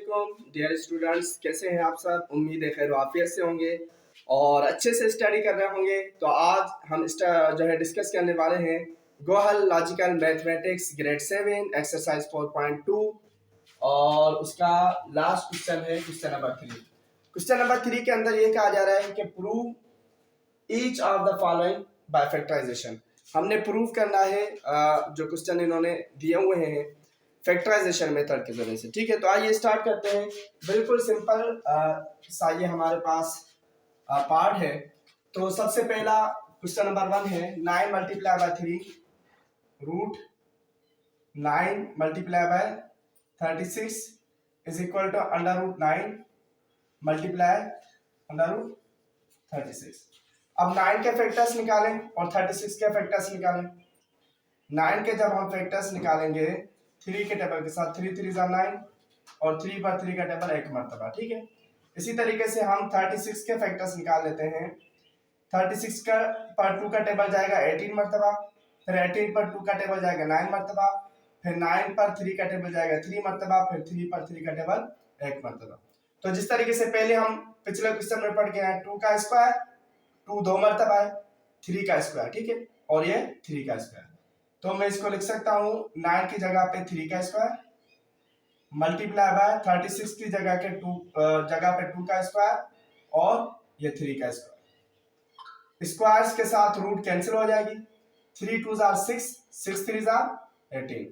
वालेकुम dear students, कैसे हैं आप सब। उम्मीद है खैर आफियत से होंगे और अच्छे से स्टडी कर रहे होंगे। तो आज हम जो है डिस्कस करने वाले हैं गोहल लॉजिकल मैथमेटिक्स ग्रेड 7 एक्सरसाइज 4.2 और उसका लास्ट क्वेश्चन है क्वेश्चन नंबर 3। क्वेश्चन नंबर 3 के अंदर ये कहा जा रहा है कि prove each of the following by factorisation. हमने प्रूव करना है जो क्वेश्चन इन्होंने दिए हुए हैं फैक्टराइजेशन मेथड के जरिए से। ठीक है, तो आइए स्टार्ट करते हैं। बिल्कुल सिंपल सा ये हमारे पास पार्ट है। तो सबसे पहला क्वेश्चन नंबर 1 है 9 multiply by 3 root 9 multiply by 36 is equal to under root 9 multiply under root 36। अब 9 के फैक्टर्स निकालें और 36 के फैक्टर्स निकालें। 9 के जब हम फैक्टर्स निकालेंगे 3 के टेबल के साथ 3 3 9 और 3 पर 3 का टेबल एक मरतबा। ठीक है, इसी तरीके से हम 36 के फैक्टर्स निकाल लेते हैं। 36 का पर 2 का टेबल जाएगा 18 मरतबा, फिर 18 पर 2 का टेबल जाएगा 9 मरतबा, फिर 9 पर 3 का टेबल जाएगा 3 मरतबा, फिर 3 पर 3 का टेबल एक मरतबा। तो जिस तरीके से पहले हम पिछले क्वेश्चन में पढ़ के आए 2 का स्क्वायर 2 दो मरतबा है, 3 का स्क्वायर। ठीक है, और ये 3 का स्क्वायर। तो मैं इसको लिख सकता हूं 9 की जगह पे 3 का स्क्वायर मल्टीप्लाई बाय 36 की जगह पे 2 का स्क्वायर और ये 3 का स्क्वायर। स्क्वायर्स के साथ रूट कैंसिल हो जाएगी। 3 2 6 6 3 18।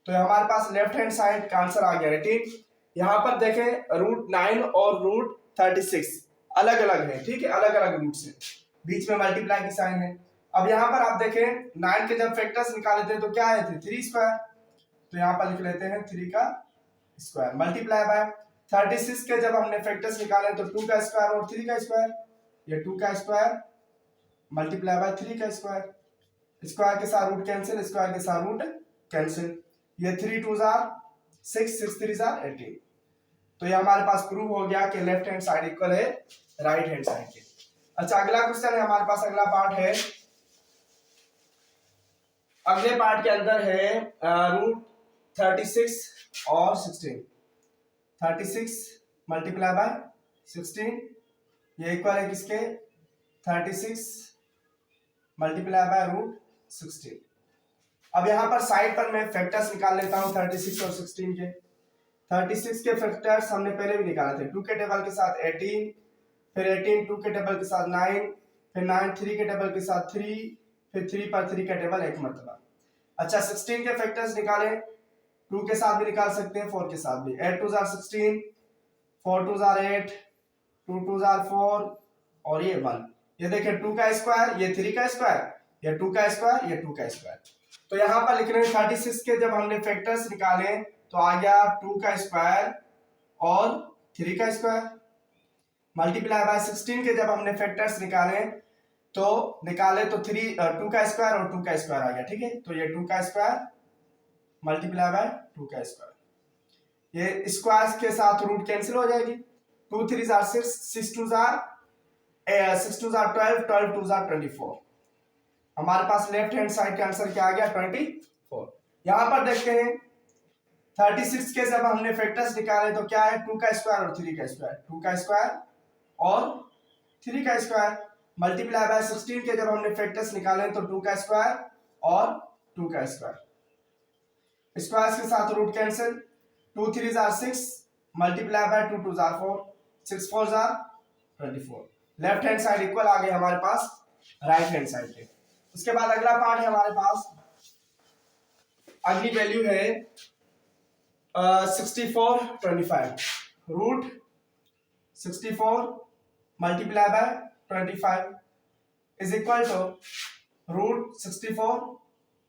तो हमारे पास लेफ्ट हैंड साइड का आंसर आ गया 18। यहाँ पर देखें रूट 9 और रूट 36 अलग अलग है। ठीक है, अलग अलग रूट से, बीच में मल्टीप्लाई की साइन है। अब यहाँ पर आप देखें 9 के जब फैक्टर्स निकाले थे तो क्या आए थे 3 स्क्वायर, तो यहाँ पर लिख लेते हैं 3 का स्क्वायर मल्टीप्लाई बाय 36 के जब हमने फैक्टर्स निकाले तो 2 का स्क्वायर और 3 का स्क्वायर, ये 2 का स्क्वायर मल्टीप्लाई बाय 3 का स्क्वायर। स्क्वायर के साथ रूट कैंसिल, स्क्वायर के साथ रूट कैंसिल, ये 3 2 6 6 3 18। तो ये हमारे पास प्रूव हो गया कि लेफ्ट हैंड साइड इक्वल है राइट हैंड साइड के। अच्छा, अगला क्वेश्चन है हमारे पास, अगला पार्ट है। अगले पार्ट के अंदर है रूट 36 और 16। 36 मल्टीप्लाई बाय 16 ये इक्वल है किसके 36 मल्टीप्लाई बाय रूट 16। अब यहाँ पर साइड पर मैं फैक्टर्स निकाल लेता हूँ 36 और 16 के। 36 के फैक्टर्स हमने पहले भी निकाले थे, 2 के टेबल के साथ 18, फिर 18 2 के टेबल के साथ 9, फिर 9 3 के टेबल के साथ 3, फिर 3 पर 3 का टेबल एक मरतबा। अच्छा, 16 के फैक्टर्स निकाले, 2 के साथ भी निकाल सकते हैं, 4 के साथ भी। 8 2 16, 4 2 8, 2 2 4 और ये 1। ये देखिए 2 का स्क्वायर, ये 3 का स्क्वायर, ये 2 का स्क्वायर, ये 2 का स्क्वायर। तो यहाँ पर लिख रहे हैं 36 के जब हमने फैक्टर्स निकाले तो आ गया 2 का स्क्वायर और 3 का स्क्वायर मल्टीप्लाई बाय 16 के जब हमने फैक्टर्स निकाले तो 2 का स्क्वायर और 2 का स्क्वायर आ गया। ठीक है, तो ये 2 का स्क्वायर मल्टीप्लाई बाय 2 का स्क्वायर, ये स्क्वायर के साथ रूट कैंसिल हो जाएगी। 2 3 6 6 2 12 12 2 24। हमारे पास लेफ्ट हैंड साइड का आंसर क्या आ गया 24। यहां पर देखते हैं 36 के जब हमने फैक्टर्स निकाले तो क्या है 2 का स्क्वायर और 3 का स्क्वायर, 2 का स्क्वायर और 3 का स्क्वायर मल्टीप्लाई बाय 16 के जब हमने फैक्टर्स निकाले तो 2 का स्क्वायर और 2 का स्क्वायर, स्क्वायर के साथ root cancel. 2 3 6 multiply by 2 2 4, 6 4 24। Left hand side equal आ गए हमारे पास राइट हैंड साइड के। उसके बाद अगला पार्ट है हमारे पास, अगली वैल्यू है 64 25। Root 64 multiply by 25 is equal to root 64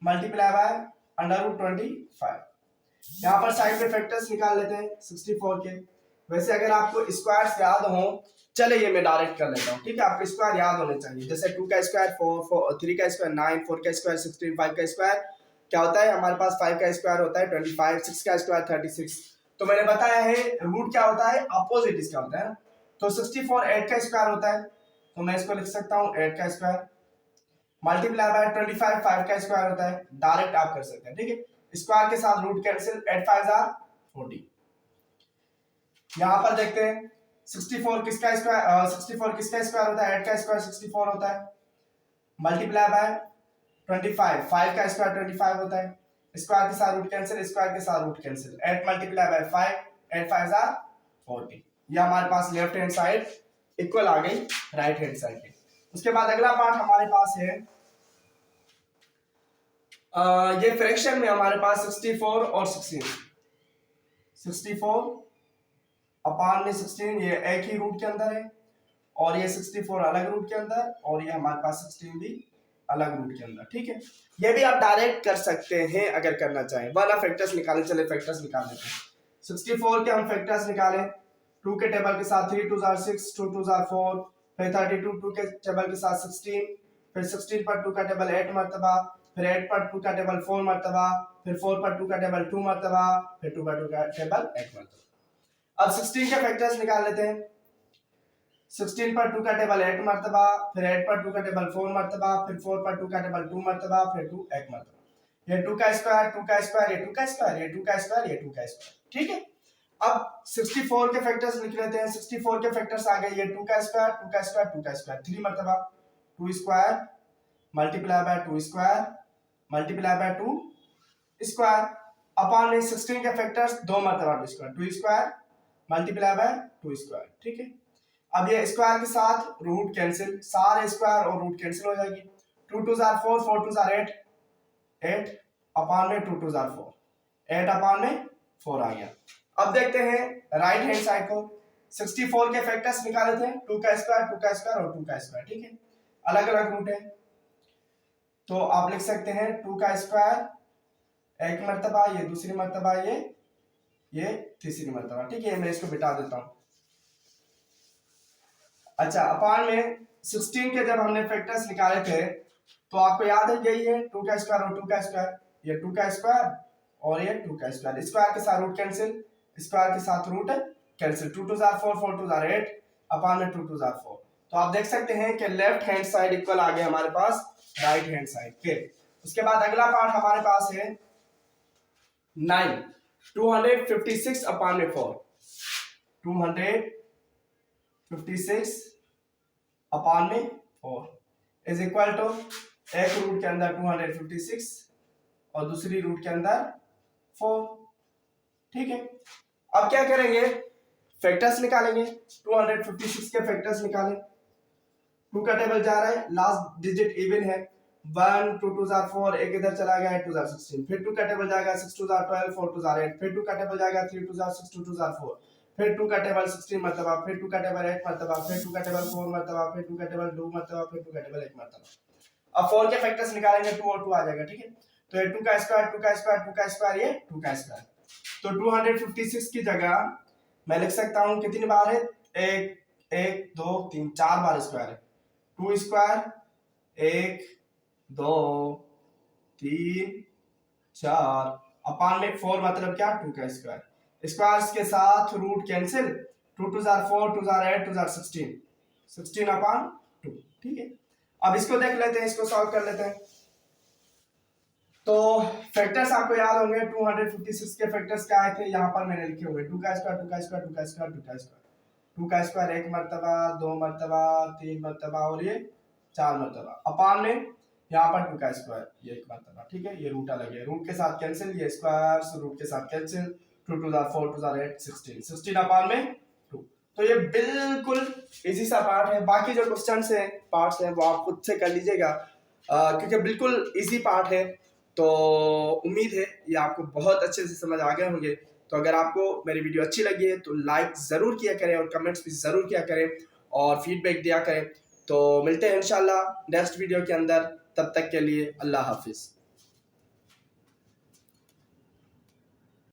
multiply by under root 25। यहाँ पर साइड में फैक्टर्स निकाल लेते हैं 64 के। वैसे अगर आपको स्क्वायर्स याद हो, चले ये मैं डायरेक्ट कर लेता हूँ। ठीक है, आपको स्क्वायर याद होने चाहिए, जैसे 2 का स्क्वायर 4, 3 का स्क्वायर 9, 4 का स्क्वायर 16, 5 का स्क्वायर क्या होता है हमारे पास 5 का स्क्वायर होता है 25, 6 का स्क्वायर 36। तो मैंने बताया है रूट क्या होता है अपोजिट इसका होता है ना। तो 64 8 का स्क्वायर होता है, तो मैं इसको लिख सकता हूँ 8 का स्क्वायर मल्टीप्लाई बाय 25 5 का स्क्वायर होता है, डायरेक्ट आप कर सकते हैं। ठीक है, स्क्वायर के साथ रूट कैंसिल, 8 5 40। यहाँ पर देखते हैं 64 किसका स्क्वायर 64 किसका स्क्वायर होता है, 8 का स्क्वायर 64 होता है, मल्टीप्लाई बाय 25, 5 का स्क्वायर 25 होता है, स्क्वायर के साथ रूट कैंसिल, स्क्वायर के साथ root cancel, 8 multiply by 5, 8 5 are 40। ये हमारे पास लेफ्ट हैंड साइड इक्वल आ गई राइट हैंड साइड के। उसके बाद अगला पार्ट हमारे पास है ये फ्रैक्शन में हमारे पास 64 और 16, 64 अपान में 16 ये एक ही रूट के अंदर है, और ये 64 अलग रूट के अंदर, और ये हमारे पास 16 भी अलग रूट के अंदर। ठीक है, ये भी आप डायरेक्ट कर सकते हैं अगर करना चाहें। वाला फैक्टर्स निकालें, चले फैक्टर्स निकाल लेते हैं। 64 के हम फैक्टर्स निकालें, 2 के टेबल के साथ 3 2 6, 2 2 4, फिर 32 2 के टेबल के साथ 16, फिर 16 पर 2 का टेबल 8 मरतबा, फिर 8 पर 2 का टेबल 4 मरतबा, फिर 4 पर 2 का टेबल 2 मरतबा, फिर 2 पर 2 का टेबल 8 मरतबा। अब 16 के फैक्टर्स निकाल लेते हैं। 16 पर 2 का टेबल 8 मरतबा, फिर 8 पर 2 का टेबल 4 मरतबा, फिर 4 पर 2 का टेबल 2 मरतबा, फिर 2 1 मरतबा। ये 2 का स्क्वायर 2 का स्क्वायर, ये 2 का स्क्वायर, ये 2 का स्क्वायर, ये 2 का स्क्वायर। ठीक है, अब 64 के फैक्टर्स लिख लेते हैं। 64 के फैक्टर्स आ गए, ये 2 का स्क्वायर 2 का स्क्वायर 2 का स्क्वायर 3 मरतबा, 2 square multiply by 2 square multiply by 2 square upon में 16 के फैक्टर्स 2 मरतबा 2 square 2 square multiply by 2 square. ठीक है, अब ये स्क्वायर के साथ रूट कैंसिल, सारे स्क्वायर और रूट कैंसिल हो जाएगी। 2 2 4 4 2 8 8 अपॉन में 2 2 4 8 अपॉन में 4 आ गया। अब देखते हैं राइट हैंड साइड को। 64 के फैक्टर्स निकाले थे, 2 का स्क्वायर 2 का स्क्वायर और 2 का स्क्वायर। ठीक है, अलग अलग रूट है, तो आप लिख सकते हैं 2 का स्क्वायर एक मरतबा, ये दूसरी मरतबा, ये तीसरी मरतबा। ठीक है, मैं इसको बिठा देता हूं। अच्छा, अपान में 16 के जब हमने फैक्टर्स निकाले थे तो आपको याद है यही है 2 का स्क्वायर और 2 का स्क्वायर, ये 2 का स्क्वायर और ये 2 का स्क्वायर, स्क्वायर के साथ रूट कैंसिल, स्क्वायर के साथ रूट कैंसिल, 2 2 4 4 2 8 अपान में 2 2 4। तो आप देख सकते हैं कि लेफ्ट हैंड साइड इक्वल आ गया हमारे पास राइट हैंड साइड के। उसके बाद अगला पार्ट हमारे पास है 9 256 अपान में 4, 256 अपान में 4 इज इक्वल टू एक रूट के अंदर 256 और दूसरी रूट के अंदर 4। ठीक है, अब क्या करेंगे, फैक्टर्स निकालेंगे। 256 के फैक्टर्स निकालें। 2 का टेबल जा रहा है, लास्ट डिजिट इवन है, 1 2 2 4 एक इधर चला गया, 8 2 16, फिर 2 का टेबल जाएगा 6 2 12 4 2 8, फिर 2 का टेबल जाएगा 3 2 6 2 2 4, फिर 2 का टेबल 16 मरतबा, फिर 2 का टेबल 8 मरतबा, फिर 2 का टेबल 4 मरतबा, फिर 2 का टेबल 2 मरतबा, फिर 2 का टेबल 1 मरतबा। अब 4 के फैक्टर्स निकालेंगे, 2 और 2 आ जाएगा। ठीक है, तो ये 2 का स्क्वायर 2 का स्क्वायर 2 का स्क्वायर, ये 2 का स्क्वायर, तो 256 की जगह मैं लिख सकता हूं कितनी बार है, 1 1 2 3 4 बार स्क्वायर है। 2 स्क्वायर 1 2 3 4 अपान में 4 मतलब क्या, 2 का स्क्वायर, स्क्वायर्स के साथ रूट कैंसिल, 2 2 4 2 8 2 16 16 अपान 2। ठीक है, अब इसको देख लेते हैं, इसको सॉल्व कर लेते हैं। तो फैक्टर्स आपको याद होंगे, 256 के फैक्टर्स क्या आए थे, यहाँ पर मैंने लिखे हुए 2 का स्क्वायर 2 का स्क्वायर 2 का स्क्वायर 2 का स्क्वायर, 2 का स्क्वायर 1 मरतबा 2 मरतबा 3 मरतबा और ये 4 मरतबा, अपान में यहाँ पर 2 का स्क्वायर ये 1 मरतबा। ठीक है, ये रूट अलग है, रूट के साथ कैंसिल, ये स्क्वायर रूट के साथ कैंसिल, 2 2 4 2 8 16 16 अपान में 2। तो ये बिल्कुल इजी सा पार्ट है। बाकी जो क्वेश्चंस हैं पार्ट्स हैं वो आप खुद से कर लीजिएगा, क्योंकि बिल्कुल इजी पार्ट है। तो उम्मीद है ये आपको बहुत अच्छे से समझ आ गए होंगे। तो अगर आपको मेरी वीडियो अच्छी लगी है तो लाइक ज़रूर किया करें और कमेंट्स भी ज़रूर किया करें और फीडबैक दिया करें। तो मिलते हैं इंशाल्लाह नेक्स्ट वीडियो के अंदर, तब तक के लिए अल्लाह हाफिज़।